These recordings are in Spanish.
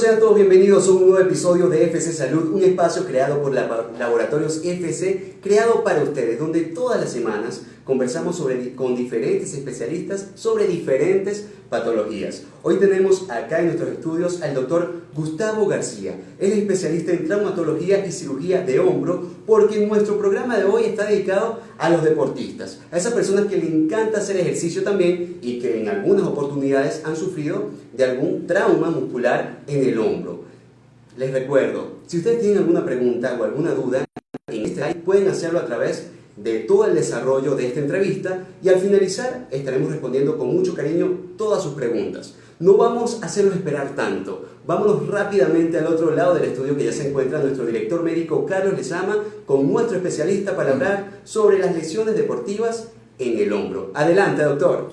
sean todos bienvenidos a un nuevo episodio de FC Salud, un espacio creado por Laboratorios FC, creado para ustedes, donde todas las semanas conversamos con diferentes especialistas sobre diferentes patologías. Hoy tenemos acá en nuestros estudios al doctor Gustavo García. Él es especialista en traumatología y cirugía de hombro, porque nuestro programa de hoy está dedicado a los deportistas, a esas personas que le encanta hacer ejercicio también y que en algunas oportunidades han sufrido de algún trauma muscular en el hombro. Les recuerdo, si ustedes tienen alguna pregunta o alguna duda, en este live pueden hacerlo a través de todo el desarrollo de esta entrevista y al finalizar estaremos respondiendo con mucho cariño todas sus preguntas. No vamos a hacerlos esperar tanto. Vámonos rápidamente al otro lado del estudio, que ya se encuentra nuestro director médico Carlos Lezama con nuestro especialista para hablar sobre las lesiones deportivas en el hombro. Adelante, doctor.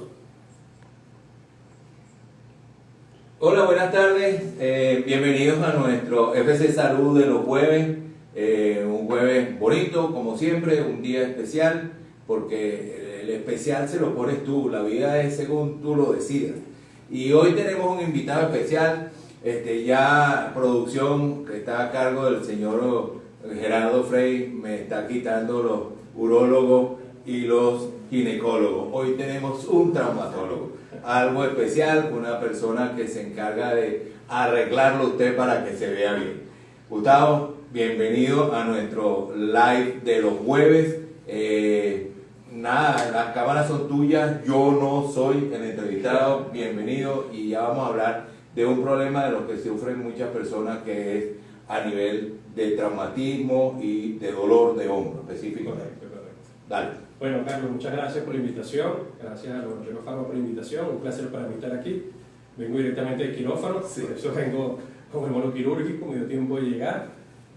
Hola, buenas tardes. Bienvenidos a nuestro FC Salud de los jueves. Un jueves bonito, como siempre, un día especial, porque el especial se lo pones tú, la vida es según tú lo decidas. Y hoy tenemos un invitado especial, ya producción que está a cargo del señor Gerardo Frey, me está quitando los urólogos y los ginecólogos. Hoy tenemos un traumatólogo, algo especial, una persona que se encarga de arreglarlo usted para que se vea bien. Gustavo, bienvenido a nuestro live de los jueves. Las cámaras son tuyas, yo no soy el entrevistado, bienvenido, y ya vamos a hablar de un problema de los que sufren muchas personas, que es a nivel de traumatismo y de dolor de hombro específicamente. Correcto. Dale. Bueno, Carlos, muchas gracias por la invitación, gracias a Laboratorio Pharma por la invitación, un placer para mí estar aquí. Vengo directamente del quirófano, Sí. Por eso vengo con el mono quirúrgico, me dio tiempo de llegar.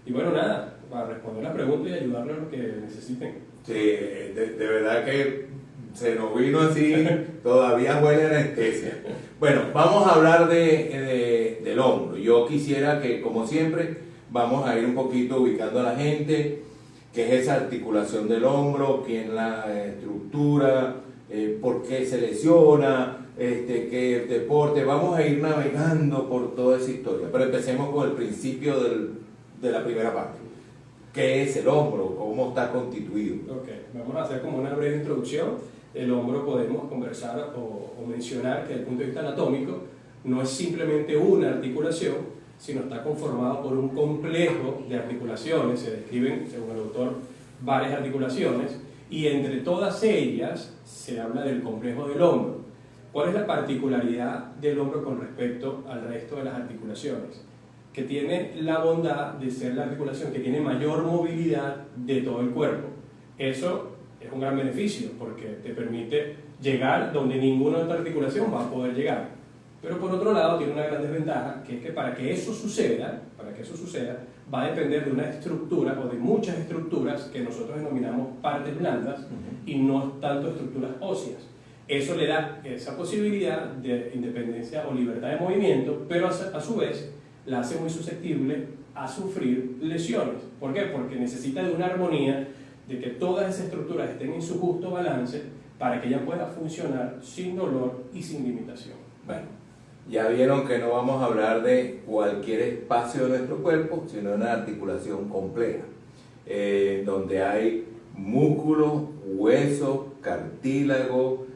Y bueno, nada, para responder las preguntas y ayudarles a lo que necesiten. Sí, de verdad que se nos vino así, todavía huele a anestesia. Bueno, vamos a hablar del hombro. Yo quisiera que, como siempre, vamos a ir un poquito ubicando a la gente, qué es esa articulación del hombro, quién la estructura, por qué se lesiona, qué deporte. Vamos a ir navegando por toda esa historia, pero empecemos con el principio de la primera parte. ¿Qué es el hombro? ¿Cómo está constituido? Ok, vamos a hacer como una breve introducción. El hombro podemos conversar o mencionar que desde el punto de vista anatómico no es simplemente una articulación, sino está conformado por un complejo de articulaciones. Se describen, según el autor, varias articulaciones, y entre todas ellas se habla del complejo del hombro. ¿Cuál es la particularidad del hombro con respecto al resto de las articulaciones? Que tiene la bondad de ser la articulación que tiene mayor movilidad de todo el cuerpo. Eso es un gran beneficio porque te permite llegar donde ninguna otra articulación va a poder llegar. Pero por otro lado tiene una gran desventaja, que es que para que eso suceda, va a depender de una estructura o de muchas estructuras que nosotros denominamos partes blandas y no tanto estructuras óseas. Eso le da esa posibilidad de independencia o libertad de movimiento, pero a su vez la hace muy susceptible a sufrir lesiones. ¿Por qué? Porque necesita de una armonía, de que todas esas estructuras estén en su justo balance para que ella pueda funcionar sin dolor y sin limitación. Bueno, ya vieron que no vamos a hablar de cualquier espacio de nuestro cuerpo, sino de una articulación compleja, donde hay músculo, hueso, cartílago,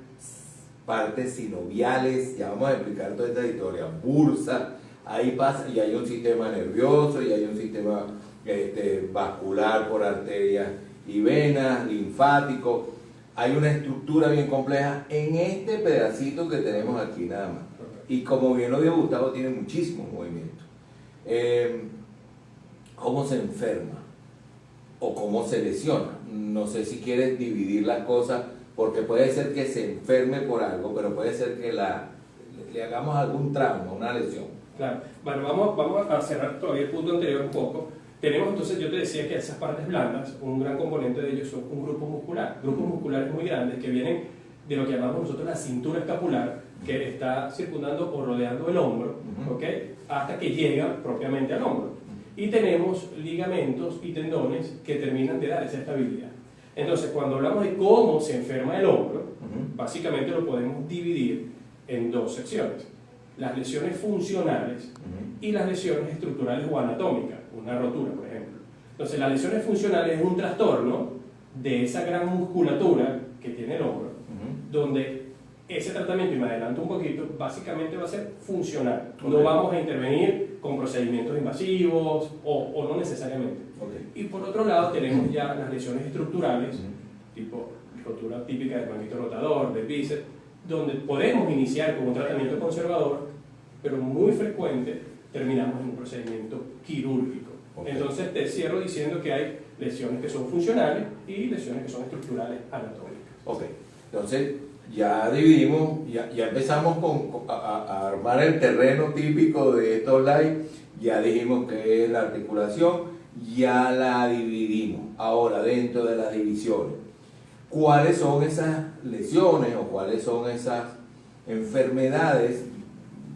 partes sinoviales, ya vamos a explicar toda esta historia, bursa. Ahí pasa, y hay un sistema nervioso, y hay un sistema vascular por arterias y venas, linfático. Hay una estructura bien compleja en este pedacito que tenemos aquí nada más. Y como bien lo dijo Gustavo, tiene muchísimo movimiento. ¿Cómo se enferma? ¿O cómo se lesiona? No sé si quieres dividir las cosas, porque puede ser que se enferme por algo, pero puede ser que le hagamos algún trauma, una lesión. Claro, bueno, vamos a cerrar todavía el punto anterior un poco. Tenemos entonces, yo te decía que esas partes blandas, un gran componente de ellos son un grupo muscular, grupos musculares muy grandes que vienen de lo que llamamos nosotros la cintura escapular, que está circundando o rodeando el hombro, ¿okay? Hasta que llega propiamente al hombro. Y tenemos ligamentos y tendones que terminan de dar esa estabilidad. Entonces, cuando hablamos de cómo se enferma el hombro, básicamente lo podemos dividir en dos secciones. las lesiones funcionales y las lesiones estructurales o anatómicas, una rotura, por ejemplo. Entonces, las lesiones funcionales es un trastorno de esa gran musculatura que tiene el hombro, donde ese tratamiento, y me adelanto un poquito, básicamente va a ser funcional. No vamos a intervenir con procedimientos invasivos o no necesariamente. Y por otro lado tenemos ya las lesiones estructurales, tipo rotura típica del manguito rotador, del bíceps, donde podemos iniciar con un tratamiento conservador, pero muy frecuente terminamos en un procedimiento quirúrgico. Entonces te cierro diciendo que hay lesiones que son funcionales y lesiones que son estructurales anatómicas. Entonces ya dividimos, ya empezamos a armar el terreno típico de estos live. Ya dijimos que es la articulación, ya la dividimos. Ahora, dentro de las divisiones, ¿cuáles son esas lesiones o cuáles son esas enfermedades,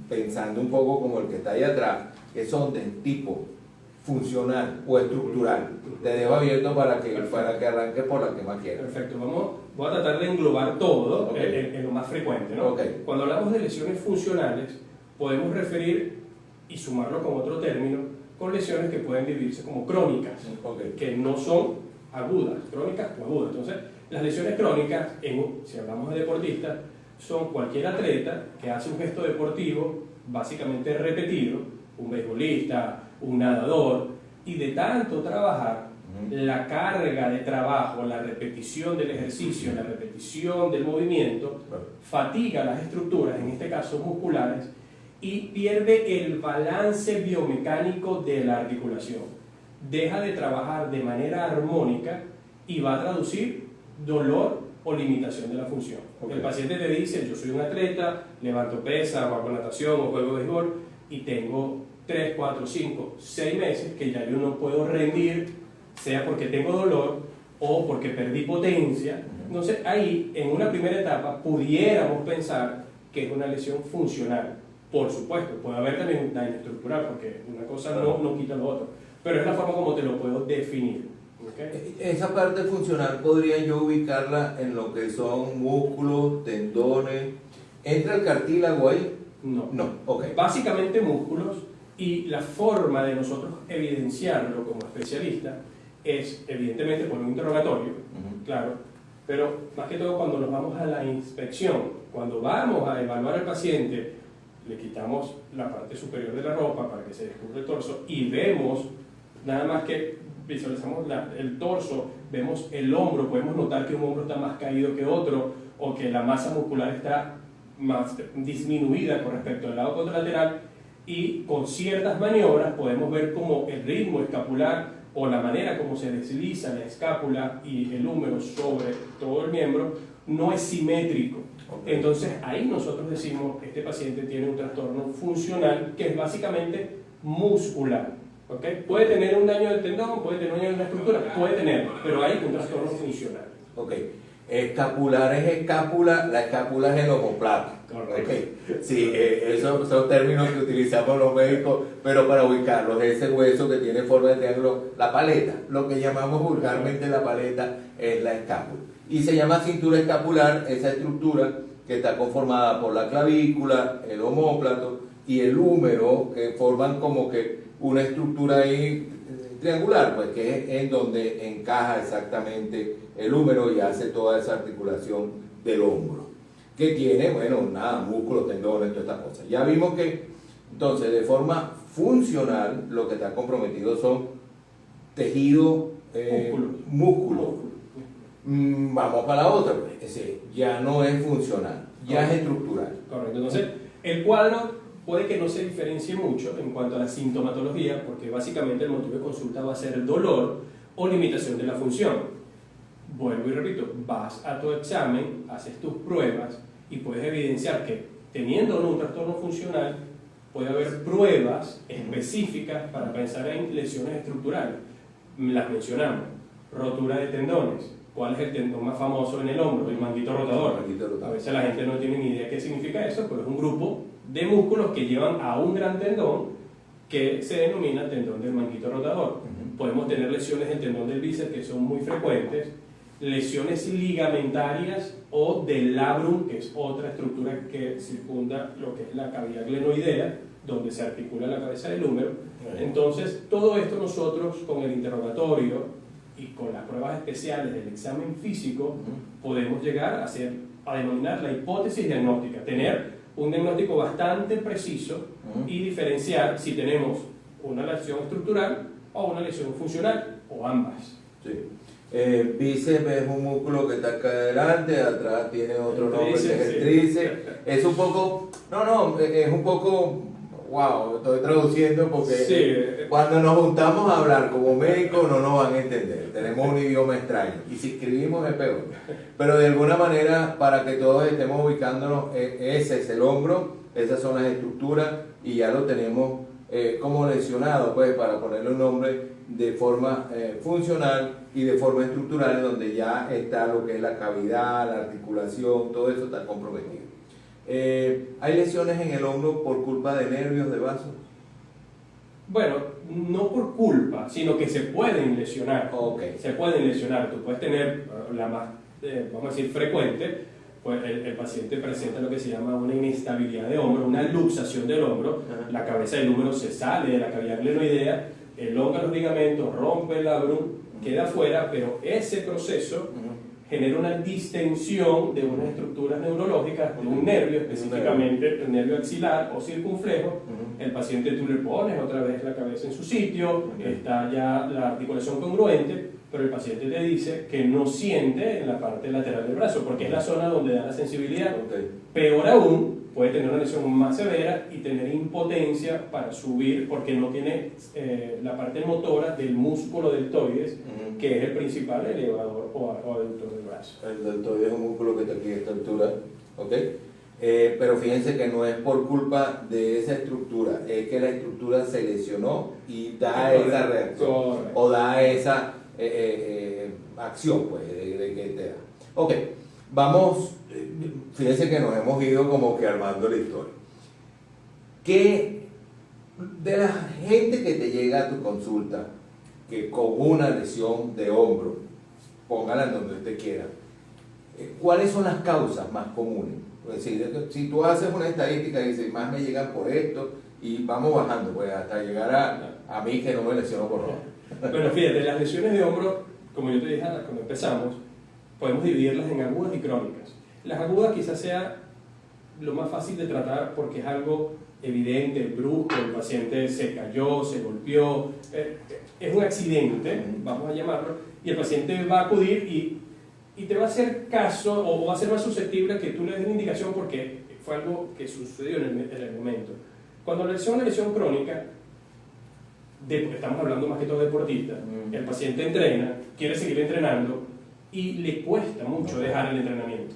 pensando un poco como el que está ahí atrás, que son de tipo funcional o estructural? Te dejo abierto para que arranques por la que más quieras. Perfecto, voy a tratar de englobar todo en lo más frecuente, ¿no? Cuando hablamos de lesiones funcionales, podemos referir y sumarlo con otro término, con lesiones que pueden vivirse como crónicas, que no son agudas, crónicas o agudas. Entonces, las lesiones crónicas, si hablamos de deportistas, son cualquier atleta que hace un gesto deportivo básicamente repetido, un beisbolista, un nadador, y de tanto trabajar, la carga de trabajo, la repetición del ejercicio, la repetición del movimiento, fatiga las estructuras, en este caso musculares, y pierde el balance biomecánico de la articulación. Deja de trabajar de manera armónica y va a traducir dolor o limitación de la función. El paciente te dice, yo soy un atleta, levanto pesas, o hago natación o juego de béisbol, y tengo 3, 4, 5, 6 meses que ya yo no puedo rendir, sea porque tengo dolor o porque perdí potencia. Entonces ahí, en una primera etapa, pudiéramos pensar que es una lesión funcional. Por supuesto, puede haber también un daño estructural, porque una cosa no quita lo otro, pero es la forma como te lo puedo definir. Esa parte funcional podría yo ubicarla en lo que son músculos, tendones. ¿Entra el cartílago ahí? No. Básicamente músculos, y la forma de nosotros evidenciarlo como especialista es evidentemente por un interrogatorio, claro, pero más que todo cuando nos vamos a la inspección, cuando vamos a evaluar al paciente, le quitamos la parte superior de la ropa para que se descubra el torso y vemos, nada más que visualizamos el torso, vemos el hombro, podemos notar que un hombro está más caído que otro, o que la masa muscular está más disminuida con respecto al lado contralateral, y con ciertas maniobras podemos ver como el ritmo escapular o la manera como se desliza la escápula y el húmero sobre todo el miembro no es simétrico. Entonces ahí nosotros decimos, este paciente tiene un trastorno funcional que es básicamente muscular. Puede tener un daño del tendón, puede tener un daño de la estructura, puede tener, pero hay un trastorno funcional. Escapular es escápula, la escápula es el omoplato. Sí, esos son términos que utilizamos los médicos, pero para ubicarlos, ese hueso que tiene forma de triángulo, la paleta, lo que llamamos vulgarmente la paleta es la escápula. Y se llama cintura escapular esa estructura que está conformada por la clavícula, el omóplato y el húmero, que forman como que una estructura ahí triangular, pues que es en donde encaja exactamente el húmero y hace toda esa articulación del hombro, que tiene, músculos, tendones, todas estas cosas. Ya vimos que, entonces, de forma funcional, lo que está comprometido son tejido, músculo. Vamos para la otra, pues, ya no es funcional, ya es estructural. Correcto, entonces, el cuadro puede que no se diferencie mucho en cuanto a la sintomatología, porque básicamente el motivo de consulta va a ser dolor o limitación de la función. Vuelvo y repito, vas a tu examen, haces tus pruebas y puedes evidenciar que teniendo un trastorno funcional puede haber pruebas específicas para pensar en lesiones estructurales. Las mencionamos: rotura de tendones. ¿Cuál es el tendón más famoso en el hombro? El manguito rotador. A veces la gente no tiene ni idea qué significa eso, pero es un grupo de músculos que llevan a un gran tendón que se denomina tendón del manguito rotador. Podemos tener lesiones del tendón del bíceps que son muy frecuentes, lesiones ligamentarias o del labrum, que es otra estructura que circunda lo que es la cavidad glenoidea, donde se articula la cabeza del húmero. Entonces, todo esto nosotros con el interrogatorio y con las pruebas especiales del examen físico podemos llegar a denominar la hipótesis diagnóstica, tener un diagnóstico bastante preciso y diferenciar si tenemos una lesión estructural o una lesión funcional, o ambas. Sí. Bíceps es un músculo que está acá adelante, atrás tiene otro nombre que es el tríceps. Es un poco, es un poco, wow, estoy traduciendo porque sí. Cuando nos juntamos a hablar como médicos no nos van a entender, tenemos un idioma extraño y si escribimos es peor. Pero de alguna manera, para que todos estemos ubicándonos, ese es el hombro, esas son las estructuras y ya lo tenemos como lesionado, pues para ponerle un nombre de forma funcional y de forma estructural, donde ya está lo que es la cavidad, la articulación, todo eso está comprometido. ¿Hay lesiones en el hombro por culpa de nervios, de vasos? Bueno, no por culpa, sino que se pueden lesionar. Okay. Se pueden lesionar. Tú puedes tener la más, vamos a decir, frecuente, pues el paciente presenta lo que se llama una inestabilidad de hombro, una luxación del hombro, la cabeza del húmero se sale de la cavidad glenoidea, elonga los ligamentos, rompe el labrum, queda afuera, pero ese proceso genera una distensión de unas estructuras neurológicas, de un nervio, específicamente el nervio axilar o circunflejo. El paciente, tú le pones otra vez la cabeza en su sitio, está ya la articulación congruente, pero el paciente te dice que no siente en la parte lateral del brazo, porque es la zona donde da la sensibilidad. Peor aún, puede tener una lesión más severa y tener impotencia para subir, porque no tiene la parte motora del músculo deltoides, que es el principal elevador o aductor del brazo. El deltoides es un músculo que está aquí a esta altura, ¿ok? Pero fíjense que no es por culpa de esa estructura, es que la estructura se lesionó y da esa reacción, o da esa acción, pues, de que te da. Ok, vamos, fíjense que nos hemos ido como que armando la historia. ¿Qué de la gente que te llega a tu consulta, que con una lesión de hombro, póngala en donde usted quiera, cuáles son las causas más comunes? Es decir, si tú haces una estadística y dices, más me llegan por esto, y vamos bajando, pues hasta llegar a mí que no me lesiono por rojo. Bueno, fíjate, las lesiones de hombro, como yo te dije cuando empezamos, podemos dividirlas en agudas y crónicas. Las agudas quizás sea lo más fácil de tratar porque es algo evidente, brusco, el paciente se cayó, se golpeó, es un accidente, vamos a llamarlo, y el paciente va a acudir y te va a hacer caso o va a ser más susceptible a que tú le des una indicación porque fue algo que sucedió en el momento. Cuando la lesión es una lesión crónica, estamos hablando más que todo de deportistas, el paciente entrena, quiere seguir entrenando y le cuesta mucho dejar el entrenamiento.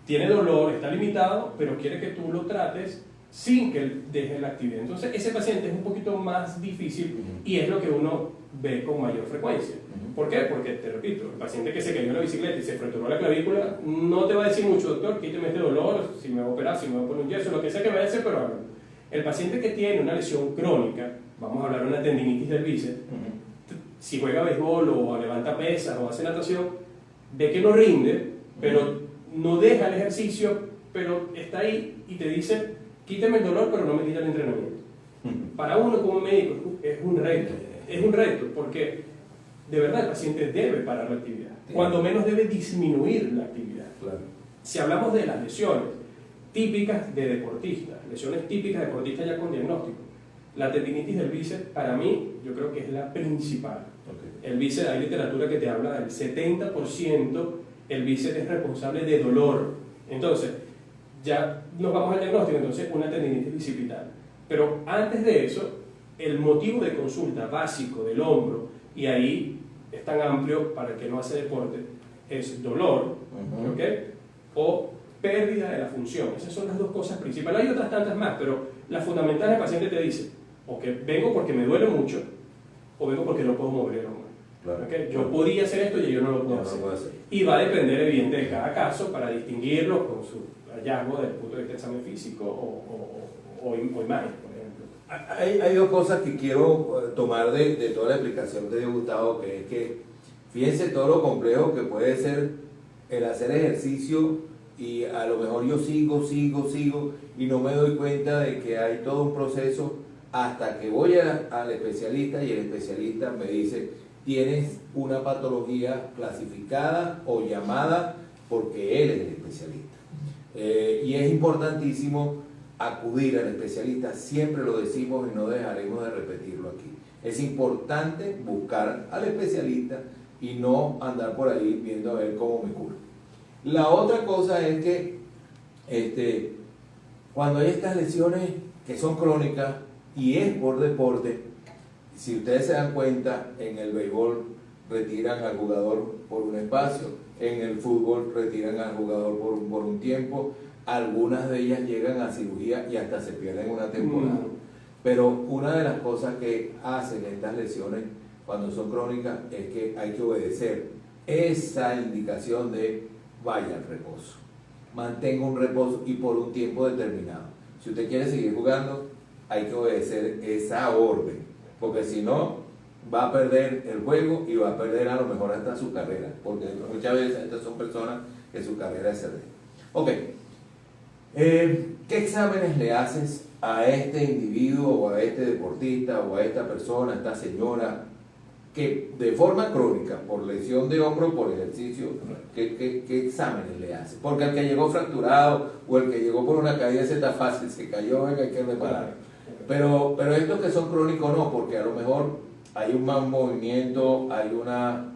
Tiene dolor, está limitado, pero quiere que tú lo trates sin que él deje la actividad. Entonces ese paciente es un poquito más difícil y es lo que uno ve con mayor frecuencia. ¿Por qué? Porque, te repito, el paciente que se cayó en la bicicleta y se fracturó la clavícula no te va a decir mucho, doctor, quíteme este dolor, si me va a operar, si me va a poner un yeso, lo que sea que vaya a hacer, pero hágalo. El paciente que tiene una lesión crónica, vamos a hablar de una tendinitis del bíceps, si juega béisbol o levanta pesas o hace natación, ve que no rinde, pero no deja el ejercicio, pero está ahí y te dice, quíteme el dolor, pero no me quita el entrenamiento. Para uno como médico es un reto, porque de verdad el paciente debe parar la actividad, cuando menos debe disminuir la actividad. Claro. Si hablamos de las lesiones típicas de deportistas, lesiones típicas de deportistas ya con diagnóstico, la tendinitis del bíceps para mí yo creo que es la principal. El bíceps, hay literatura que te habla del 70%, el bíceps es responsable de dolor. Entonces, ya nos vamos al diagnóstico, entonces una tendinitis bicipital. Pero antes de eso, el motivo de consulta básico del hombro, y ahí es tan amplio para el que no hace deporte, es dolor, ¿ok? O pérdida de la función. Esas son las dos cosas principales. Hay otras tantas más, pero las fundamentales el paciente te dice, o que vengo porque me duele mucho, o vengo porque no puedo mover el hombro. Claro. ¿Okay? Yo podía hacer esto y yo no lo puedo hacer. Y va a depender evidentemente de cada caso para distinguirlo con su hallazgo desde el punto de vista de examen físico o imagen, por ejemplo. Hay dos cosas que quiero tomar de toda la explicación que dio Gustavo, que es que Fíjense todo lo complejo que puede ser el hacer ejercicio y a lo mejor yo sigo y no me doy cuenta de que hay todo un proceso hasta que voy al especialista y el especialista me dice, tienes una patología clasificada o llamada porque él es el especialista. Y es importantísimo acudir al especialista, siempre lo decimos y no dejaremos de repetirlo aquí. Es importante buscar al especialista y no andar por ahí viendo a ver cómo me curo. La otra cosa es que cuando hay estas lesiones que son crónicas y es por deporte, si ustedes se dan cuenta, en el béisbol retiran al jugador por un espacio, en el fútbol retiran al jugador por un tiempo, algunas de ellas llegan a cirugía y hasta se pierden una temporada. Pero una de las cosas que hacen estas lesiones cuando son crónicas es que hay que obedecer esa indicación de vaya al reposo, mantenga un reposo y por un tiempo determinado. Si usted quiere seguir jugando, hay que obedecer esa orden, porque si no, va a perder el juego y va a perder a lo mejor hasta su carrera, porque muchas veces estas son personas que su carrera es cerrada. Ok, ¿qué exámenes le haces a este individuo o a este deportista o a esta persona, a esta señora, que de forma crónica, por lesión de hombro, por ejercicio, ¿qué exámenes le hace? Porque el que llegó fracturado o el que llegó por una caída se está fácil, se cayó, hay que reparar. Pero estos que son crónicos no, porque a lo mejor hay un mal movimiento, hay una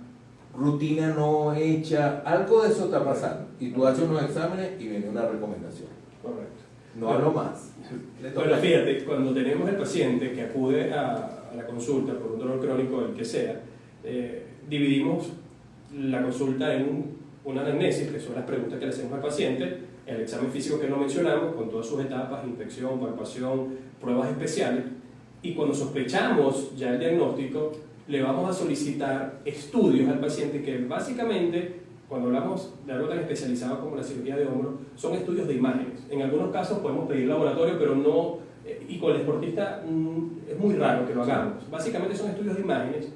rutina no hecha, algo de eso está pasando. Y tú haces unos exámenes y viene una recomendación. Correcto. No hablo más. Bueno, fíjate, cuando tenemos el paciente que acude a la consulta por un dolor crónico, el que sea, dividimos la consulta en una anamnesis, que son las preguntas que le hacemos al paciente, el examen físico que no mencionamos, con todas sus etapas, inspección, palpación, pruebas especiales, y cuando sospechamos ya el diagnóstico, le vamos a solicitar estudios al paciente que básicamente, cuando hablamos de algo tan especializado como la cirugía de hombro, son estudios de imágenes. En algunos casos podemos pedir laboratorio, pero no, y con el deportista es muy raro que lo hagamos. Básicamente son estudios de imágenes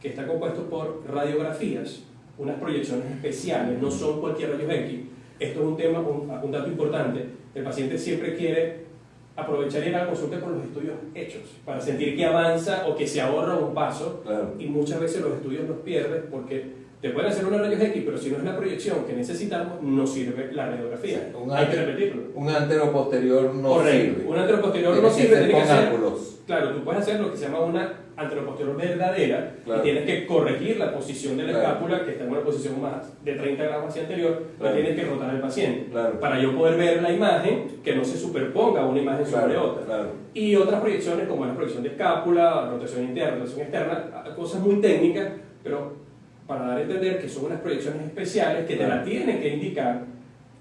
que están compuestos por radiografías, unas proyecciones especiales, no son cualquier rayo X. Esto es un tema, un dato importante. El paciente siempre quiere aprovechar y ir a la consulta con los estudios hechos, para sentir que avanza o que se ahorra un paso, Claro. y muchas veces los estudios los pierdes porque te pueden hacer una rayos X, pero si no es la proyección que necesitamos, no sirve la radiografía. Hay que repetirlo. Un anteroposterior no Correcto. sirve. Un anteroposterior Tiene no que sirve, ser tiene que con ser. ángulos. Claro, tú puedes hacer lo que se llama una anteroposterior verdadera, Claro. y tienes que corregir la posición de la Claro. escápula, que está en una posición más de 30 grados hacia anterior, Claro. la tienes que rotar al paciente, Claro. para yo poder ver la imagen, que no se superponga una imagen sobre Claro, otra. claro. Y otras proyecciones como la proyección de escápula, rotación interna, rotación externa, cosas muy técnicas, pero para dar a entender que son unas proyecciones especiales que te Claro. la tiene que indicar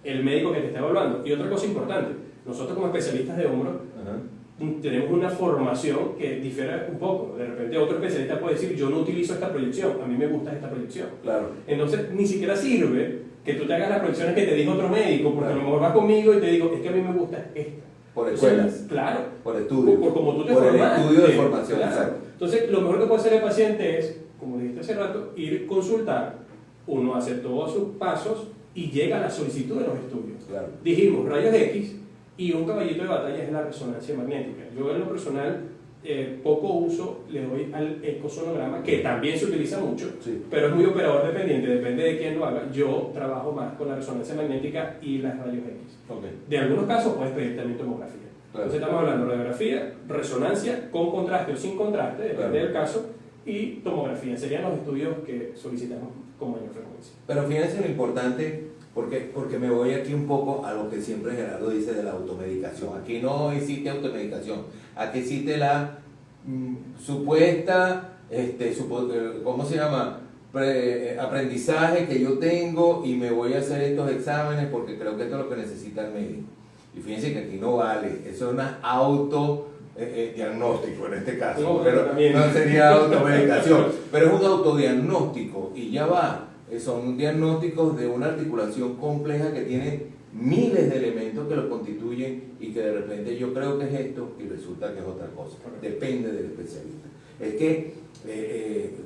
el médico que te está evaluando. Y otra cosa importante, nosotros como especialistas de hombro Ajá. tenemos una formación que difiere un poco. De repente otro especialista puede decir, yo no utilizo esta proyección, a mí me gusta esta proyección. Claro. Entonces ni siquiera sirve que tú te hagas las proyecciones que te dijo otro médico, porque Claro. a lo mejor vas conmigo y te digo, es que a mí me gusta esta. Por Entonces, escuelas. claro. Por estudios. Por como tú te Por el formaste. estudio de formación. Claro. Exacto. Entonces, lo mejor que puede hacer el paciente es, como dijiste hace rato, ir a consultar. Uno hace todos sus pasos y llega a la solicitud de los estudios. Claro. Dijimos rayos X, y un caballito de batalla es la resonancia magnética. Yo en lo personal poco uso le doy al ecosonograma, que también se utiliza mucho, Sí. pero es muy operador dependiente, depende de quién lo haga. Yo trabajo más con la resonancia magnética y las rayos X. Ok. De algunos casos puedes pedir también tomografía. Claro. Entonces estamos hablando de radiografía, resonancia con contraste o sin contraste, depende Claro. del caso, y tomografía. Serían los estudios que solicitamos con mayor frecuencia. Pero fíjense lo importante, porque me voy aquí un poco a lo que siempre Gerardo dice de la automedicación. Aquí no existe automedicación, aquí existe la supuesta, ¿cómo se llama? Aprendizaje que yo tengo y me voy a hacer estos exámenes porque creo que esto es lo que necesita el médico. Y fíjense que aquí no vale, eso es una diagnóstico en este caso, No, pero también. no sería automedicación, pero es un autodiagnóstico y ya va. Son diagnósticos de una articulación compleja que tiene miles de elementos que lo constituyen y que de repente yo creo que es esto y resulta que es otra cosa. Correcto. Depende del especialista. Es que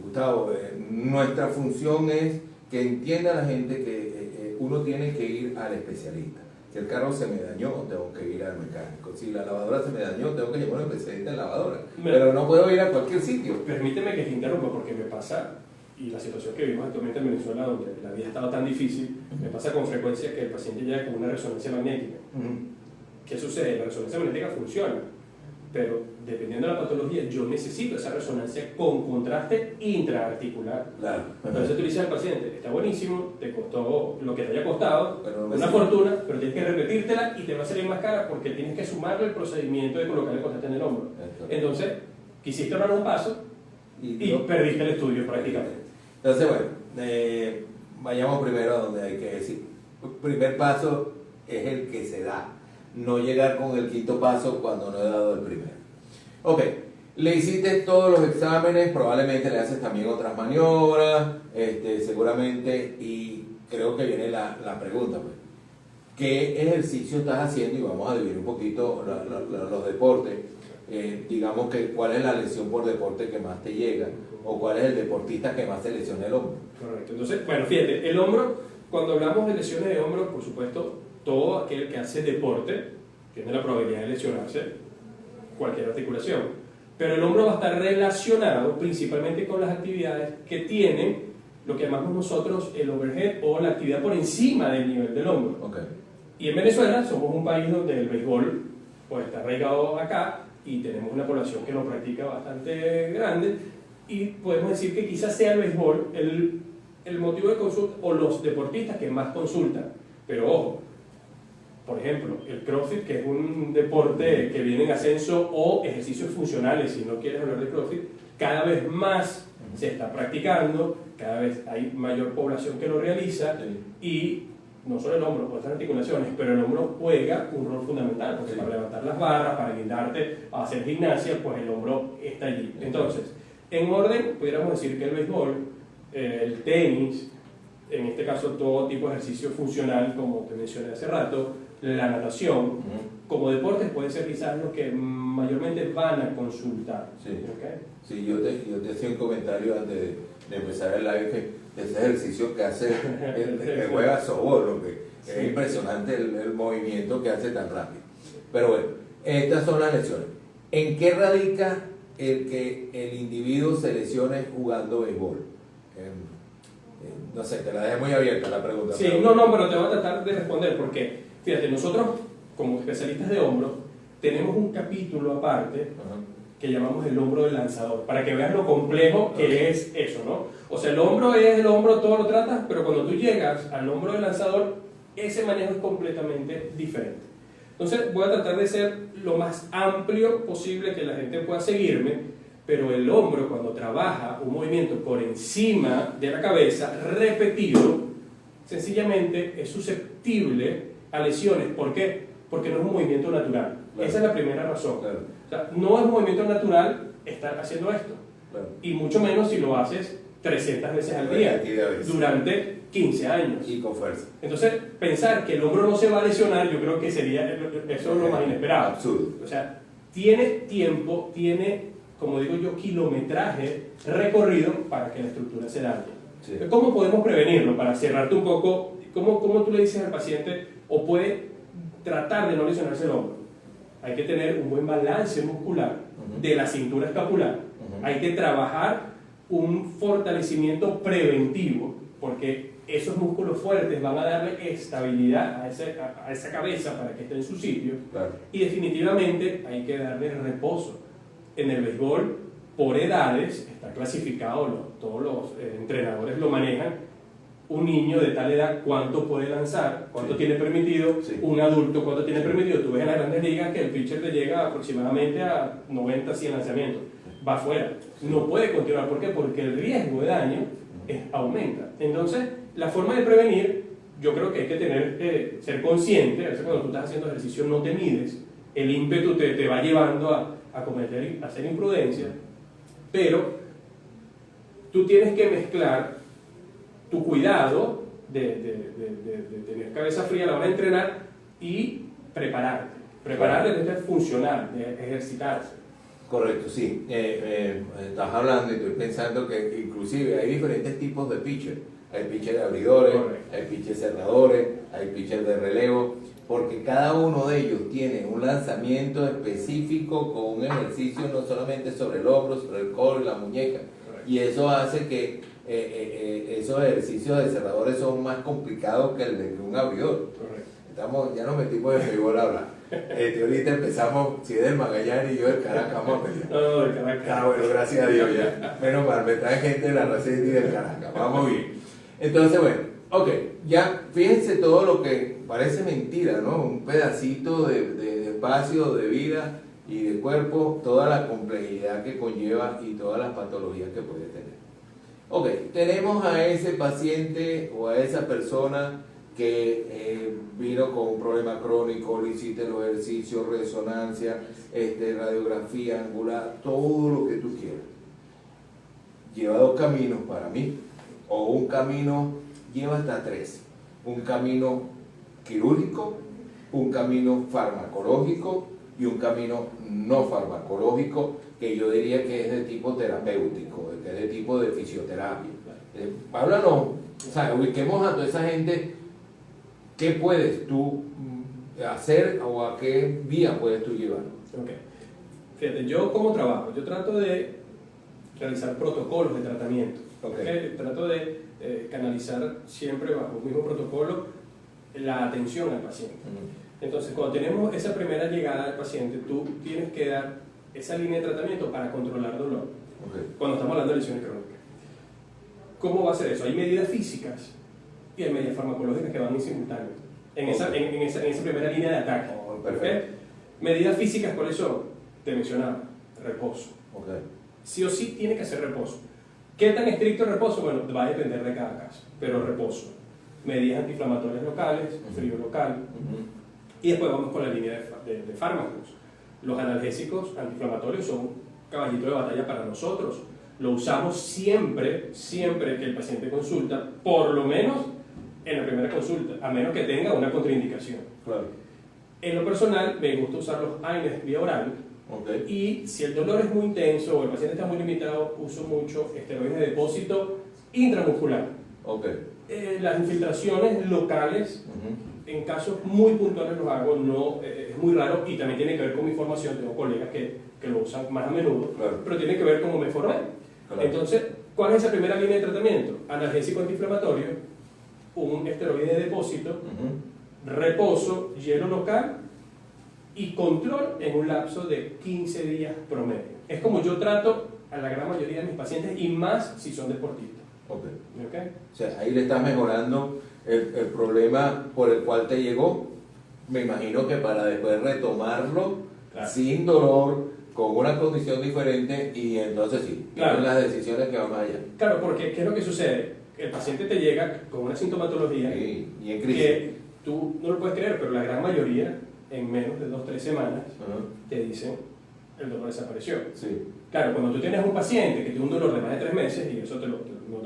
Gustavo, nuestra función es que entienda la gente que uno tiene que ir al especialista. Si el carro se me dañó, tengo que ir al mecánico. Si la lavadora se me dañó, tengo que llevar a un especialista en lavadora. Pero no puedo ir a cualquier sitio. Permíteme que te interrumpa porque me pasa, y la situación que vivimos actualmente en Venezuela, donde la vida ha estado tan difícil, me pasa con frecuencia que el paciente llega con una resonancia magnética. ¿Qué sucede? La resonancia magnética funciona, pero dependiendo de la patología, yo necesito esa resonancia con contraste intraarticular. Claro. Entonces tú le dices al paciente, está buenísimo, te costó lo que te haya costado, Pero no una fortuna, pero tienes que repetírtela y te va a salir más cara porque tienes que sumarle el procedimiento de colocar el contraste en el hombro. Entonces, quisiste ahorrar un paso y perdiste el estudio prácticamente. Entonces, bueno, vayamos primero a donde hay que decir. El primer paso es el que se da, no llegar con el quinto paso cuando no he dado el primero. Ok, le hiciste todos los exámenes, probablemente le haces también otras maniobras, seguramente, y creo que viene la pregunta, pues, ¿qué ejercicio estás haciendo? Y vamos a dividir un poquito los deportes. Digamos que cuál es la lesión por deporte que más te llega, o cuál es el deportista que más se lesiona el hombro. Correcto. Entonces, bueno, fíjate, el hombro, cuando hablamos de lesiones de hombro, por supuesto, todo aquel que hace deporte tiene la probabilidad de lesionarse cualquier articulación. Pero el hombro va a estar relacionado principalmente con las actividades que tienen lo que llamamos nosotros el overhead o la actividad por encima del nivel del hombro. Okay. Y en Venezuela somos un país donde el béisbol pues, está arraigado acá y tenemos una población que lo practica bastante grande y podemos decir que quizás sea el béisbol el motivo de consulta o los deportistas que más consultan. Pero ojo, por ejemplo, el CrossFit, que es un deporte que viene en ascenso, o ejercicios funcionales, si no quieres hablar de CrossFit, cada vez más se está practicando, cada vez hay mayor población que lo realiza, y no solo el hombro, otras articulaciones, pero el hombro juega un rol fundamental, porque para levantar las barras, para guindarte, a hacer gimnasia, pues el hombro está allí. Entonces, en orden, pudiéramos decir que el béisbol, el tenis, en este caso todo tipo de ejercicio funcional, como te mencioné hace rato, la natación, como deportes pueden ser quizás los que mayormente van a consultar. Sí, ¿Okay? sí, yo te hacía un comentario antes de empezar el live que ese ejercicio que hace que juega softball, lo que es impresionante el movimiento que hace tan rápido. Pero bueno, estas son las lesiones. ¿En qué radica el que el individuo se lesione jugando béisbol? No sé, te la dejé muy abierta la pregunta. Sí, pero te voy a tratar de responder porque, fíjate, nosotros como especialistas de hombro tenemos un capítulo aparte que llamamos el hombro del lanzador, para que veas lo complejo que es eso, ¿no? O sea, el hombro es el hombro, todo lo tratas, pero cuando tú llegas al hombro del lanzador, ese manejo es completamente diferente. Entonces voy a tratar de ser lo más amplio posible que la gente pueda seguirme, pero el hombro cuando trabaja un movimiento por encima de la cabeza, repetido, sencillamente es susceptible a lesiones. ¿Por qué? Porque no es un movimiento natural. Claro. Esa es la primera razón. Claro. O sea, no es un movimiento natural estar haciendo esto. Claro. Y mucho menos si lo haces 300 veces al día, durante 15 años. Y con fuerza. Entonces, pensar que el hombro no se va a lesionar, yo creo que sería eso es lo más inesperado. Absurdo. O sea, tiene tiempo, tiene, como digo yo, kilometraje recorrido para que la estructura se dañe. Sí. ¿Cómo podemos prevenirlo? Para cerrarte un poco, ¿cómo tú le dices al paciente o puede tratar de no lesionarse el hombro? Hay que tener un buen balance muscular de la cintura escapular. Hay que trabajar un fortalecimiento preventivo, porque esos músculos fuertes van a darle estabilidad a esa cabeza para que esté en su sitio. Claro. Y definitivamente hay que darle reposo. En el béisbol, por edades, está clasificado, todos los entrenadores lo manejan. Un niño de tal edad, ¿cuánto puede lanzar? ¿Cuánto tiene permitido? Sí. Un adulto, ¿cuánto tiene permitido? Tú ves en las grandes ligas que el pitcher le llega aproximadamente a 90, 100 lanzamientos. Va afuera. No puede continuar. ¿Por qué? Porque el riesgo de daño aumenta. Entonces, la forma de prevenir, yo creo que hay que tener, ser consciente. A veces cuando tú estás haciendo ejercicio no te mides. El ímpetu te va llevando a hacer imprudencia. Pero tú tienes que mezclar tu cuidado de tener cabeza fría a la hora de entrenar y prepararte. Prepararte es funcionar, de ejercitarse. Correcto, sí. Estás hablando y estoy pensando que inclusive hay diferentes tipos de pitcher. Hay pitchers de abridores, Correcto. hay pitchers cerradores, hay pitchers de relevo, porque cada uno de ellos tiene un lanzamiento específico con un ejercicio no solamente sobre el hombro, sobre el codo y la muñeca. Correcto. Y eso hace que esos ejercicios de cerradores son más complicados que el de un abridor. Correcto. Ya nos metimos en béisbol a hablar. Ahorita empezamos, si es del Magallanes y yo del Caracas, vamos a pelear. No, de Caracas. Ah, bueno, gracias a Dios ya. Menos mal, me trae gente de la Racing y del Caracas. Vamos bien. Entonces, bueno, ok, ya fíjense todo lo que parece mentira, ¿no? Un pedacito de espacio, de vida y de cuerpo, toda la complejidad que conlleva y todas las patologías que puede tener. Ok, tenemos a ese paciente o a esa persona que vino con un problema crónico, le hiciste los ejercicios, resonancia, radiografía angular, todo lo que tú quieras. Lleva dos caminos para mí, o un camino, lleva hasta tres. Un camino quirúrgico, un camino farmacológico y un camino no farmacológico, que yo diría que es de tipo terapéutico, que es de tipo de fisioterapia. Háblanos, o sea, ubiquemos a toda esa gente. ¿Qué puedes tú hacer o a qué vía puedes tú llevar? Ok. Fíjate, yo como trabajo, yo trato de realizar protocolos de tratamiento. Okay. Trato de canalizar siempre bajo un mismo protocolo la atención al paciente. Entonces, cuando tenemos esa primera llegada al paciente, tú tienes que dar esa línea de tratamiento para controlar dolor. Okay. Cuando estamos hablando de lesiones crónicas. ¿Cómo va a ser eso? Hay medidas físicas y hay medidas farmacológicas que van en simultáneo, en esa primera línea de ataque. Perfecto. Medidas físicas, ¿cuáles son? Te mencionaba, reposo. Okay. Sí o sí tiene que hacer reposo. ¿Qué tan estricto el reposo? Bueno, va a depender de cada caso, pero reposo. Medidas antiinflamatorias locales, frío local, y después vamos con la línea de fármacos. Los analgésicos antiinflamatorios son un caballito de batalla para nosotros. Lo usamos siempre que el paciente consulta, por lo menos en la primera consulta, a menos que tenga una contraindicación. Claro. En lo personal, me gusta usar los AINES vía oral. Okay. Y si el dolor es muy intenso o el paciente está muy limitado, uso mucho esteroides de depósito intramuscular. Okay. Las infiltraciones locales, en casos muy puntuales los hago, no, es muy raro y también tiene que ver con mi formación. Tengo colegas que lo usan más a menudo, claro, pero tiene que ver cómo me formé. Claro. Entonces, ¿cuál es esa primera línea de tratamiento? Analgésico antiinflamatorio, un esteroide de depósito, reposo, hielo local y control en un lapso de 15 días promedio. Es como yo trato a la gran mayoría de mis pacientes y más si son deportistas. Okay. ¿Okay? O sea, ahí le estás mejorando el problema por el cual te llegó, me imagino que para después retomarlo, claro, sin dolor, con una condición diferente y entonces sí, claro, las decisiones que van más allá. Claro, porque ¿qué es lo que sucede? El paciente te llega con una sintomatología y en crisis, que tú no lo puedes creer, pero la gran mayoría en menos de 2-3 semanas te dicen el dolor desapareció. Sí. Claro, cuando tú tienes un paciente que tiene un dolor de más de 3 meses, y eso no te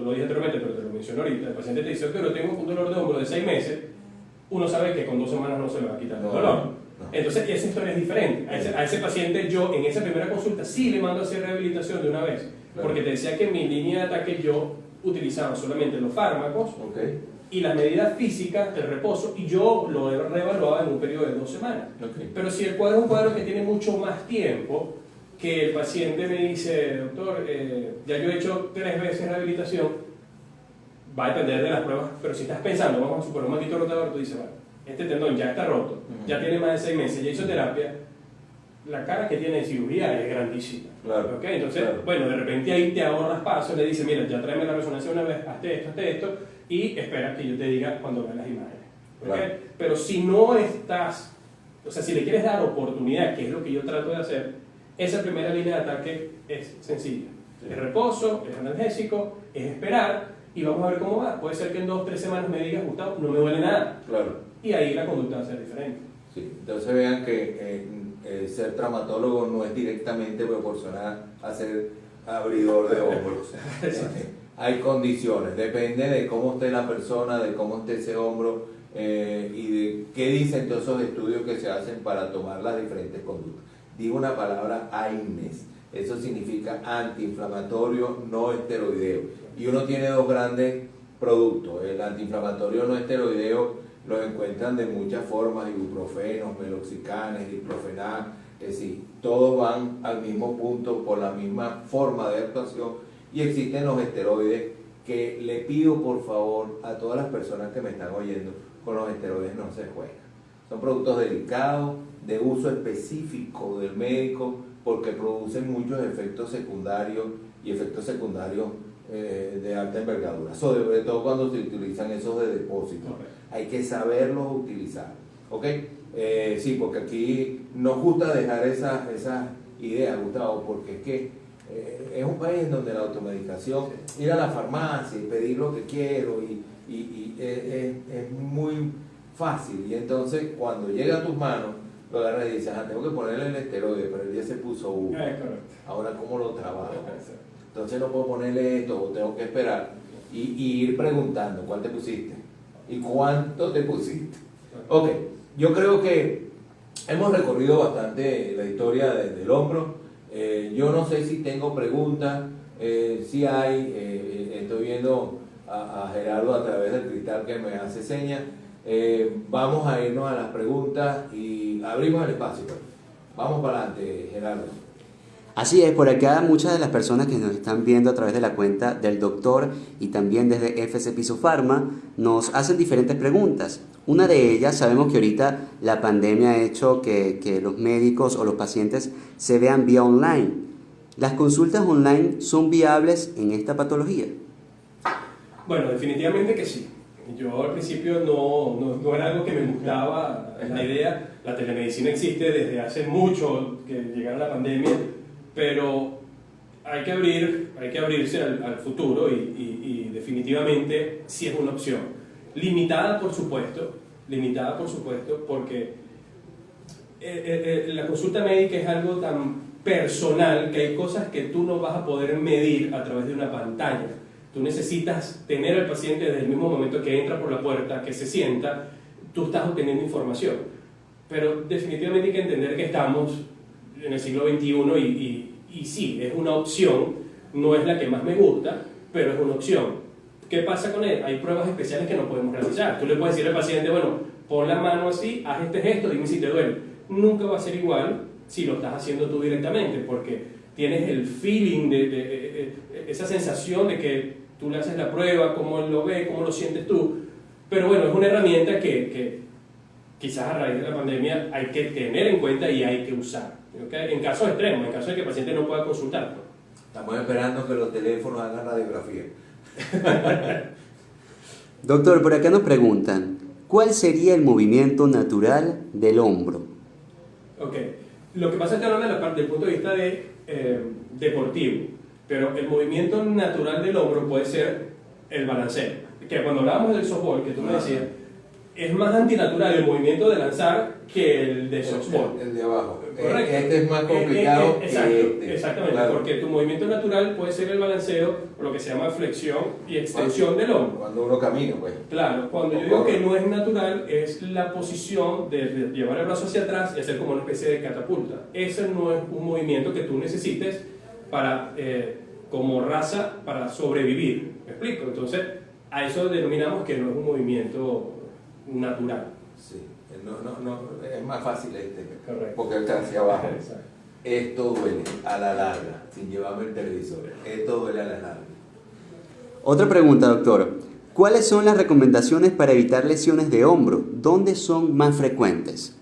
lo dije anteriormente, pero te lo menciono ahorita, el paciente te dice, pero tengo un dolor de hombro de 6 meses, uno sabe que con 2 semanas no se le va a quitar el dolor. No. Entonces, esa historia es diferente. A ese paciente yo, en esa primera consulta, sí le mando a hacer rehabilitación de una vez, claro, porque te decía que en mi línea de ataque yo utilizaba solamente los fármacos, okay, y las medidas físicas, el reposo, y yo lo reevaluaba en un periodo de 2 semanas. Okay. Pero si el cuadro es un cuadro que tiene mucho más tiempo, que el paciente me dice, doctor, ya yo he hecho 3 veces rehabilitación, va a depender de las pruebas, pero si estás pensando, vamos a suponer un manguito rotador, tú dices, bueno, este tendón ya está roto, ya tiene más de 6 meses, ya hizo terapia, la cara que tiene de cirugía es grandísima. Claro. ¿Okay? Entonces, claro, bueno, de repente ahí te ahorras pasos, le dices, mira, ya tráeme la resonancia una vez, hazte esto, y espera que yo te diga cuando veas las imágenes. ¿Okay? Claro. Pero si no estás, o sea, si le quieres dar oportunidad, que es lo que yo trato de hacer, esa primera línea de ataque es sencilla. Sí. Es reposo, es analgésico, es esperar, y vamos a ver cómo va. Puede ser que en 2-3 semanas me digas, Gustavo, no me duele nada. Claro. Y ahí la conducta va a ser diferente. Sí. Entonces vean que ser traumatólogo no es directamente proporcional a ser abridor de hombros. Hay condiciones, depende de cómo esté la persona, de cómo esté ese hombro y de qué dicen todos esos estudios que se hacen para tomar las diferentes conductas. digo una palabra AINES. Eso significa antiinflamatorio no esteroideo. Y uno tiene dos grandes productos. El antiinflamatorio no esteroideo lo encuentran de muchas formas: ibuprofenos, meloxicanes, diclofenac. Es decir, todos van al mismo punto por la misma forma de actuación. Y existen los esteroides, que le pido por favor a todas las personas que me están oyendo, con los esteroides no se juega. Son productos delicados, de uso específico del médico, porque producen muchos efectos secundarios y efectos secundarios de alta envergadura, sobre todo cuando se utilizan esos de depósito. Hay que saberlos utilizar, ¿ok? Sí, porque aquí nos gusta dejar esa idea, Gustavo, porque es que es un país en donde la automedicación, ir a la farmacia y pedir lo que quiero es muy fácil, y entonces cuando llega a tus manos lo agarras y dices, tengo que ponerle el esteroide, pero él ya se puso uno, ahora ¿cómo lo trabajo? Entonces no puedo ponerle esto, o tengo que esperar y ir preguntando cuál te pusiste y cuánto te pusiste. Ok, yo creo que hemos recorrido bastante la historia del hombro. Yo no sé si tengo preguntas, si hay, estoy viendo a Gerardo a través del cristal que me hace señas. Vamos a irnos a las preguntas y abrimos el espacio. Vamos para adelante, Gerardo. Así es, por acá muchas de las personas que nos están viendo a través de la cuenta del doctor y también desde FC Piso Pharma nos hacen diferentes preguntas. Una de ellas, sabemos que ahorita la pandemia ha hecho que los médicos o los pacientes se vean vía online. ¿Las consultas online son viables en esta patología? Bueno, definitivamente que sí. Yo al principio no era algo que me gustaba la idea. La telemedicina existe desde hace mucho que llegara la pandemia, pero hay que abrirse al futuro y definitivamente sí es una opción. Limitada por supuesto, porque la consulta médica es algo tan personal que hay cosas que tú no vas a poder medir a través de una pantalla. Tú necesitas tener al paciente desde el mismo momento que entra por la puerta, que se sienta, tú estás obteniendo información. Pero definitivamente hay que entender que estamos en el siglo XXI y sí, es una opción, no es la que más me gusta, pero es una opción. ¿Qué pasa con él? Hay pruebas especiales que no podemos realizar. Tú le puedes decir al paciente, bueno, pon la mano así, haz este gesto, dime si te duele. Nunca va a ser igual si lo estás haciendo tú directamente, porque tienes el feeling esa sensación de que tú le haces la prueba, cómo él lo ve, cómo lo sientes tú. Pero bueno, es una herramienta que quizás a raíz de la pandemia hay que tener en cuenta y hay que usar, ¿okay? En casos extremos, en caso de que el paciente no pueda consultar. Estamos esperando que los teléfonos hagan radiografía. Doctor, por acá nos preguntan, ¿cuál sería el movimiento natural del hombro? Ok, lo que pasa es que hablan del punto de vista deportivo, pero el movimiento natural del hombro puede ser el balanceo, que cuando hablábamos del softball, que tú me decías, es más antinatural el movimiento de lanzar que el de softball. El de abajo. Correcto. Este es más complicado que este. Exactamente, claro. Porque tu movimiento natural puede ser el balanceo, o lo que se llama flexión y extensión del hombro. Cuando uno camina, pues. Claro, cuando yo digo que no es natural, es la posición de llevar el brazo hacia atrás y hacer como una especie de catapulta. Ese no es un movimiento que tú necesites para, como raza, para sobrevivir. ¿Me explico? Entonces, a eso denominamos que no es un movimiento natural. Sí, no, es más fácil este. Correcto. Porque está hacia abajo. Exacto. Esto duele a la larga, sin llevarme el televisor. Esto duele a la larga. Otra pregunta, doctor. ¿Cuáles son las recomendaciones para evitar lesiones de hombro? ¿Dónde son más frecuentes?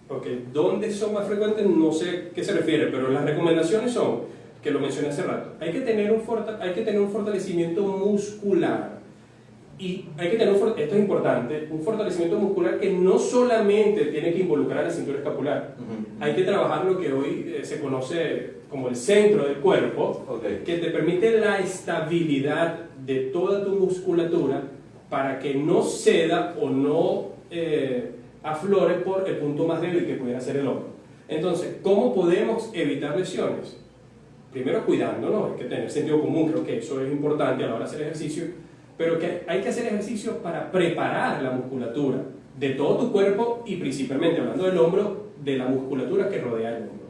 Ok, ¿dónde son más frecuentes? No sé qué se refiere, pero las recomendaciones son, que lo mencioné hace rato, hay que tener un fortalecimiento muscular. Y hay que tener, esto es importante, un fortalecimiento muscular que no solamente tiene que involucrar la cintura escapular. Hay que trabajar lo que hoy se conoce como el centro del cuerpo, que te permite la estabilidad de toda tu musculatura para que no ceda o no aflore por el punto más débil que pudiera ser el hombro. Entonces, ¿cómo podemos evitar lesiones? Primero cuidándonos, hay que tener sentido común, creo que eso es importante a la hora de hacer ejercicio, pero que hay que hacer ejercicio para preparar la musculatura de todo tu cuerpo y principalmente, hablando del hombro, de la musculatura que rodea el hombro.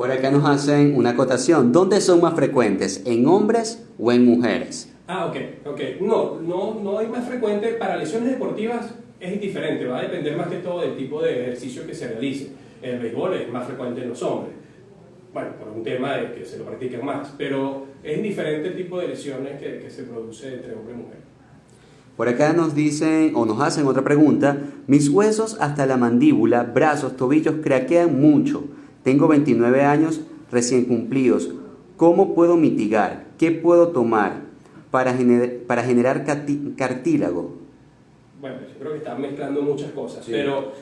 Por acá nos hacen una acotación. ¿Dónde son más frecuentes? ¿En hombres o en mujeres? Ok. No hay más frecuente. Para lesiones deportivas es indiferente, va a depender más que todo del tipo de ejercicio que se realice. El béisbol es más frecuente en los hombres, bueno, por un tema de que se lo practican más, pero es indiferente el tipo de lesiones que se produce entre hombre y mujer. Por acá nos dicen o nos hacen otra pregunta. Mis huesos hasta la mandíbula, brazos, tobillos craquean mucho. Tengo 29 años recién cumplidos. ¿Cómo puedo mitigar? ¿Qué puedo tomar para generar cartílago? Bueno, yo creo que están mezclando muchas cosas, Sí. pero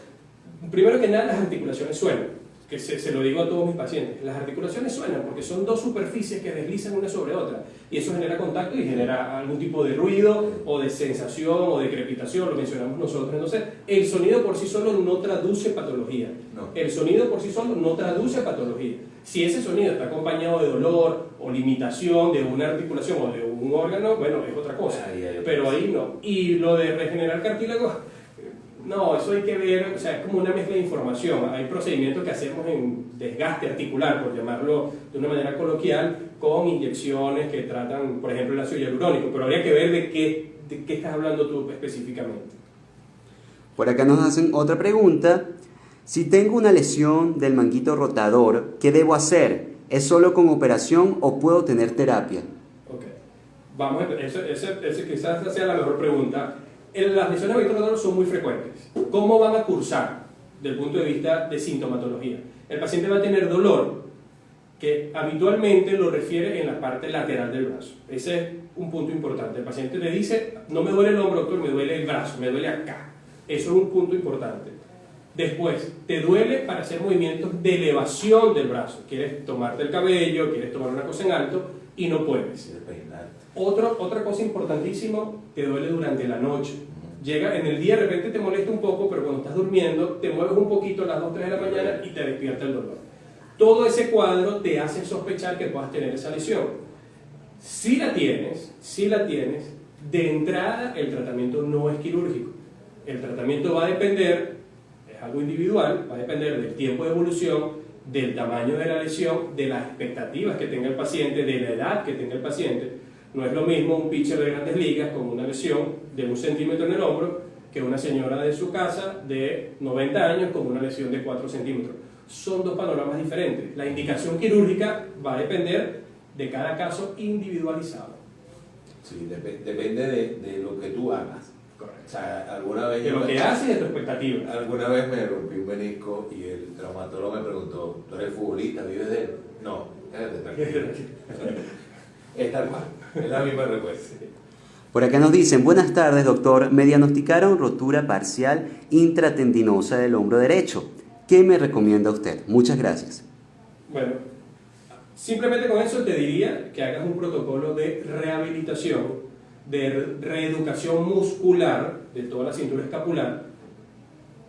primero que nada las articulaciones suenan, que se lo digo a todos mis pacientes. Las articulaciones suenan porque son dos superficies que deslizan una sobre otra y eso genera contacto y genera algún tipo de ruido o de sensación o de crepitación, lo mencionamos nosotros. Entonces, el sonido por sí solo no traduce patología. No. El sonido por sí solo no traduce patología. Si ese sonido está acompañado de dolor o limitación de una articulación o de un órgano, bueno, es otra cosa. Pero ahí no. Y lo de regenerar cartílago, no, eso hay que ver, o sea, es como una mezcla de información. Hay procedimientos que hacemos en desgaste articular, por llamarlo de una manera coloquial, con inyecciones que tratan, por ejemplo, el ácido hialurónico, pero habría que ver de qué estás hablando tú específicamente. Por acá nos hacen otra pregunta. Si tengo una lesión del manguito rotador, ¿qué debo hacer? ¿Es solo con operación o puedo tener terapia? Ok, vamos a ese quizás sea la mejor pregunta. Las lesiones de manguito rotador son muy frecuentes. ¿Cómo van a cursar desde el punto de vista de sintomatología? El paciente va a tener dolor que habitualmente lo refiere en la parte lateral del brazo. Ese es un punto importante. El paciente le dice, no me duele el hombro, doctor, me duele el brazo, me duele acá. Eso es un punto importante. Después, te duele para hacer movimientos de elevación del brazo. Quieres tomarte el cabello, quieres tomar una cosa en alto y no puedes. Otra cosa importantísima, te duele durante la noche. Llega en el día, de repente te molesta un poco, pero cuando estás durmiendo, te mueves un poquito a las 2, 3 de la mañana y te despierta el dolor. Todo ese cuadro te hace sospechar que puedas tener esa lesión. Si la tienes, de entrada el tratamiento no es quirúrgico. El tratamiento va a depender, es algo individual, va a depender del tiempo de evolución, del tamaño de la lesión, de las expectativas que tenga el paciente, de la edad que tenga el paciente. No es lo mismo un pitcher de Grandes Ligas con una lesión de 1 centímetro en el hombro que una señora de su casa de 90 años con una lesión de 4 centímetros. Son dos panoramas diferentes. La indicación quirúrgica va a depender de cada caso individualizado. Sí, depende de lo que tú hagas. Correcto. O sea, alguna vez... De lo que haces y de tu expectativa. Alguna vez me rompí un menisco y el traumatólogo me preguntó, ¿tú eres futbolista? ¿Vives de él? No, quédate tranquilo. Es tal cual, es la misma respuesta. Por acá nos dicen, buenas tardes doctor, me diagnosticaron rotura parcial intratendinosa del hombro derecho. ¿Qué me recomienda usted? Muchas gracias. Bueno, simplemente con eso te diría que hagas un protocolo de rehabilitación, de reeducación muscular de toda la cintura escapular,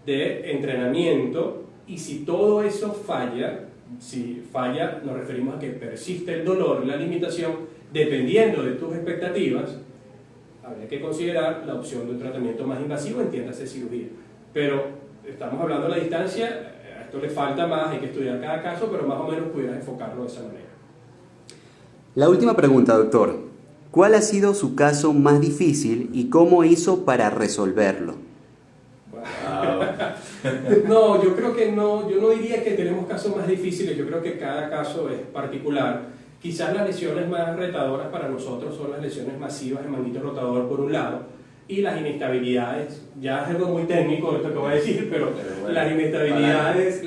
de entrenamiento, y si todo eso falla, si falla nos referimos a que persiste el dolor, la limitación, dependiendo de tus expectativas, habría que considerar la opción de un tratamiento más invasivo, entiéndase cirugía. Pero estamos hablando a la distancia, a esto le falta más, hay que estudiar cada caso, pero más o menos pudieras enfocarlo de esa manera. La última pregunta, doctor. ¿Cuál ha sido su caso más difícil y cómo hizo para resolverlo? No, yo creo que no, yo no diría que tenemos casos más difíciles, yo creo que cada caso es particular. Quizás las lesiones más retadoras para nosotros son las lesiones masivas del manguito rotador por un lado y las inestabilidades, ya es algo muy técnico esto que voy a decir, pero bueno, las inestabilidades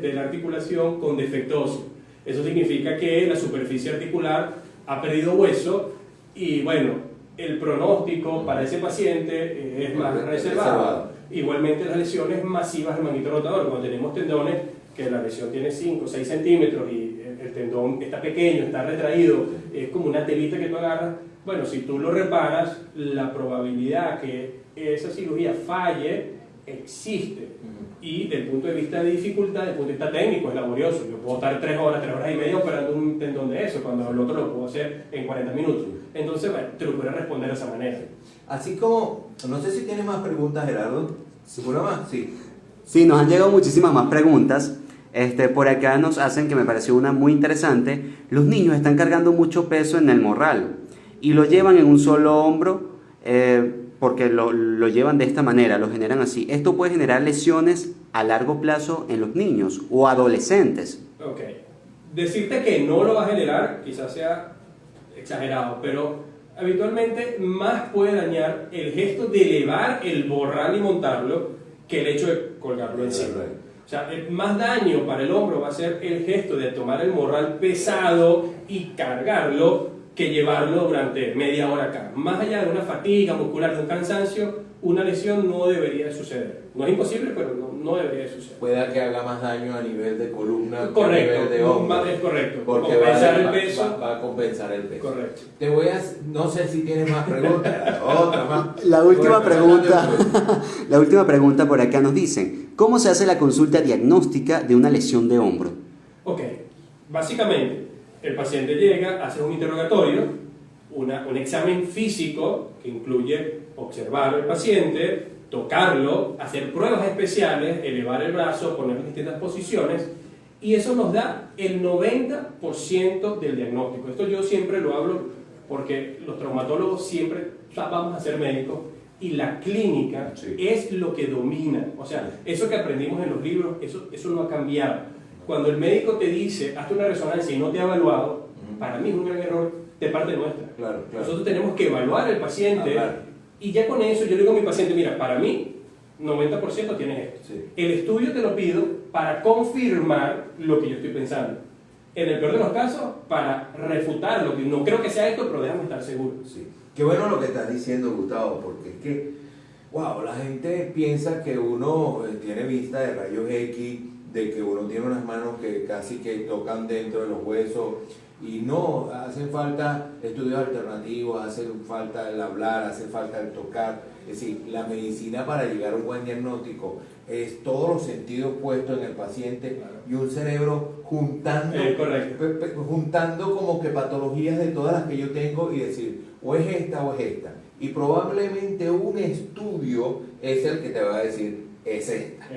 de la articulación con defectosis. Eso significa que la superficie articular ha perdido hueso y bueno, el pronóstico para ese paciente es más reservado. Igualmente las lesiones masivas del manguito rotador, cuando tenemos tendones que la lesión tiene 5 o 6 centímetros y el tendón está pequeño, está retraído, es como una telita que tú agarras, bueno, si tú lo reparas, la probabilidad que esa cirugía falle existe. Y desde el punto de vista de dificultad, desde el punto de vista técnico, es laborioso. Yo puedo estar 3 horas y media operando un tendón de eso, cuando el otro lo puedo hacer en 40 minutos. Entonces, bueno, te lo puedo responder de esa manera. Así como, no sé si tienes más preguntas, Gerardo. ¿Seguro más? Sí. Sí, nos han llegado muchísimas más preguntas. Por acá nos hacen, que me pareció una muy interesante, los niños están cargando mucho peso en el morral y lo llevan en un solo hombro porque lo llevan de esta manera, lo generan así. Esto puede generar lesiones a largo plazo en los niños o adolescentes. Ok. Decirte que no lo va a generar quizás sea exagerado, pero habitualmente más puede dañar el gesto de elevar el morral y montarlo que el hecho de colgarlo encima. O sea, el más daño para el hombro va a ser el gesto de tomar el morral pesado y cargarlo que llevarlo durante media hora acá. Más allá de una fatiga muscular, de un cansancio, una lesión no debería de suceder. No es imposible, pero no debería de suceder. Pueda que haga más daño a nivel de columna Correcto, que a nivel de hombro. es correcto. Porque Compensar el peso. va a compensar el peso. Correcto. Te voy a, no sé si tienes más preguntas. Otra más. La última Bueno, pregunta, la última pregunta por acá nos dicen, ¿cómo se hace la consulta diagnóstica de una lesión de hombro? Ok, básicamente el paciente llega, hace un interrogatorio, un examen físico que incluye observar al paciente, tocarlo, hacer pruebas especiales, elevar el brazo, ponerlo en distintas posiciones, y eso nos da el 90% del diagnóstico. Esto yo siempre lo hablo porque los traumatólogos siempre vamos a ser médicos y la clínica es lo que domina. O sea, eso que aprendimos en los libros, eso no ha cambiado. Cuando el médico te dice, hazte una resonancia y no te ha evaluado, para mí es un gran error de parte nuestra. Claro. Nosotros tenemos que evaluar al paciente Claro. y ya con eso yo le digo a mi paciente, mira, para mí 90% tienes esto. Sí. El estudio te lo pido para confirmar lo que yo estoy pensando. En el peor de los casos, para refutar lo que no creo que sea esto, pero déjame estar seguro. Sí. Qué bueno lo que estás diciendo, Gustavo, porque es que, wow, la gente piensa que uno tiene vista de rayos X, de que uno tiene unas manos que casi que tocan dentro de los huesos, y no, hacen falta estudios alternativos, hace falta el hablar, hace falta el tocar. Es decir, la medicina para llegar a un buen diagnóstico es todos los sentidos puestos en el paciente y un cerebro juntando como que patologías de todas las que yo tengo y decir, o es esta o es esta. Y probablemente un estudio es el que te va a decir, es esta.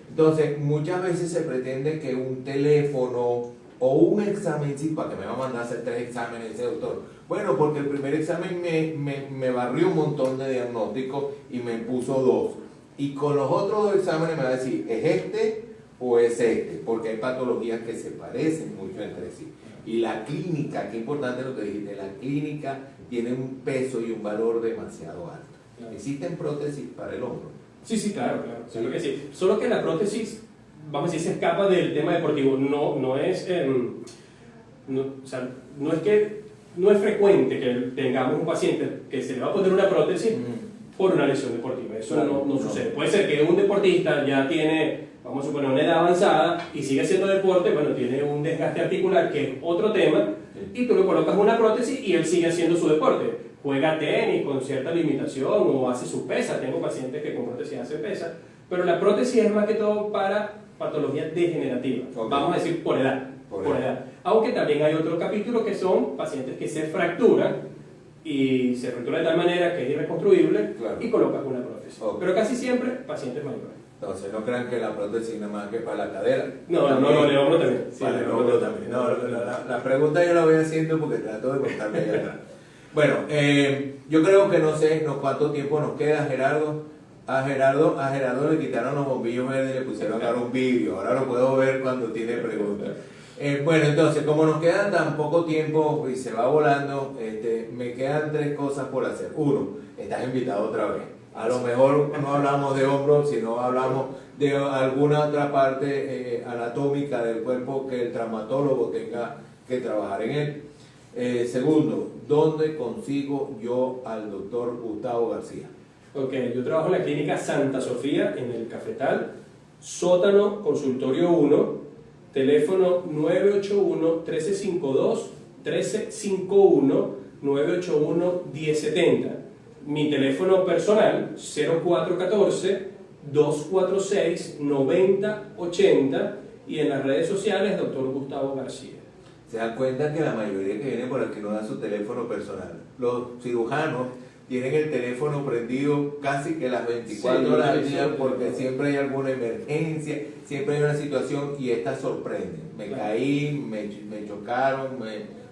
Entonces, muchas veces se pretende que un teléfono o un examen, sí, para que me va a mandar a hacer 3 exámenes ese doctor. Bueno, porque el primer examen me barrió un montón de diagnósticos y me puso 2. Y con los otros 2 exámenes me va a decir, ¿es este o es este? Porque hay patologías que se parecen mucho entre sí. Y la clínica, qué importante lo que dijiste, la clínica tiene un peso y un valor demasiado alto. Claro. ¿Existen prótesis para el hombro? Sí, claro, claro que sí. Solo que la prótesis, vamos a decir, se escapa del tema deportivo. No es frecuente que tengamos un paciente que se le va a poner una prótesis por una lesión deportiva. Eso no sucede. Puede ser que un deportista ya tiene, vamos a suponer, una edad avanzada y sigue haciendo deporte, bueno, tiene un desgaste articular que es otro tema, y tú le colocas una prótesis y él sigue haciendo su deporte. Juega tenis con cierta limitación o hace su pesa. Tengo pacientes que con prótesis hacen pesa, pero la prótesis es más que todo para patologías degenerativas. Vamos a decir por edad. Aunque también hay otro capítulo que son pacientes que se fracturan y se fractura de tal manera que es irreconstruible y colocas una prótesis. Pero casi siempre pacientes mayores. Entonces, no crean que la prótesis nada más que para la cadera. No, el hombro también. Sí, para el hombro también. No, la pregunta yo la voy haciendo porque trato de contarme allá atrás. Bueno, yo creo que no sé cuánto tiempo nos queda, Gerardo. A Gerardo le quitaron los bombillos verdes y le pusieron acá un vídeo. Ahora lo puedo ver cuando tiene preguntas. Bueno, entonces, como nos queda tan poco tiempo y se va volando, me quedan 3 cosas por hacer. 1, estás invitado otra vez. A lo mejor no hablamos de hombros, sino hablamos de alguna otra parte anatómica del cuerpo que el traumatólogo tenga que trabajar en él. Segundo, ¿dónde consigo yo al doctor Gustavo García? Ok, yo trabajo en la clínica Santa Sofía, en el Cafetal, sótano, consultorio 1, teléfono 981-1352, 981-1070. Mi teléfono personal, 0414-246-9080, y en las redes sociales, doctor Gustavo García. Se dan cuenta que la mayoría que viene por aquí no da su teléfono personal. Los cirujanos tienen el teléfono prendido casi que las 24 Sí, horas al sí, día sí, porque sí. siempre hay alguna emergencia, siempre hay una situación y estas sorprenden. Me Claro. caí, me chocaron,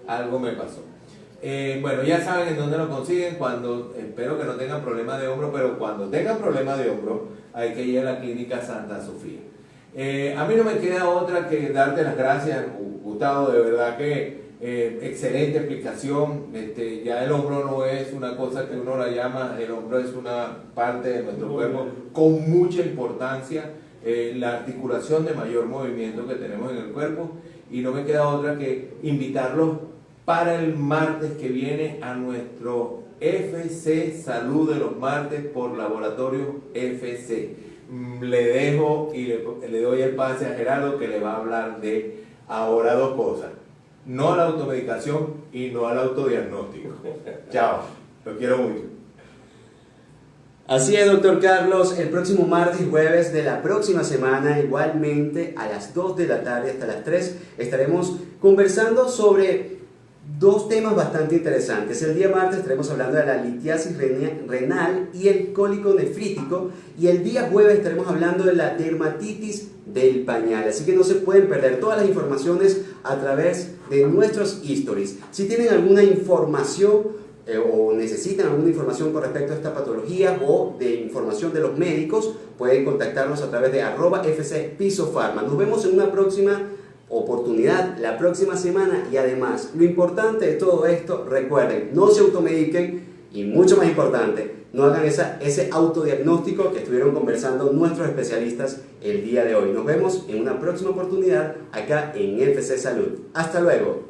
algo me pasó. Bueno, ya saben en dónde lo consiguen. Espero que no tengan problemas de hombro, pero cuando tengan problemas de hombro hay que ir a la clínica Santa Sofía. A mí no me queda otra que darte las gracias, Gustavo, de verdad que excelente explicación. Ya el hombro no es una cosa que uno la llama, el hombro es una parte de nuestro cuerpo con mucha importancia, la articulación de mayor movimiento que tenemos en el cuerpo, y no me queda otra que invitarlos para el martes que viene a nuestro FC Salud de los martes por Laboratorio FC. Le dejo y le doy el pase a Gerardo, que le va a hablar de ahora dos cosas: no a la automedicación y no al autodiagnóstico. Chao, los quiero mucho. Así es, doctor Carlos. El próximo martes y jueves de la próxima semana, igualmente a las 2 de la tarde hasta las 3, estaremos conversando sobre dos temas bastante interesantes. El día martes estaremos hablando de la litiasis renal y el cólico nefrítico, y el día jueves estaremos hablando de la dermatitis del pañal. Así que no se pueden perder todas las informaciones a través de nuestros stories. Si tienen alguna información o necesitan alguna información con respecto a esta patología o de información de los médicos, pueden contactarnos a través de @FCPisoPharma. Nos vemos en una próxima oportunidad la próxima semana, y además lo importante de todo esto, recuerden, no se automediquen, y mucho más importante, no hagan ese autodiagnóstico que estuvieron conversando nuestros especialistas el día de hoy. Nos vemos en una próxima oportunidad acá en FC Salud. Hasta luego.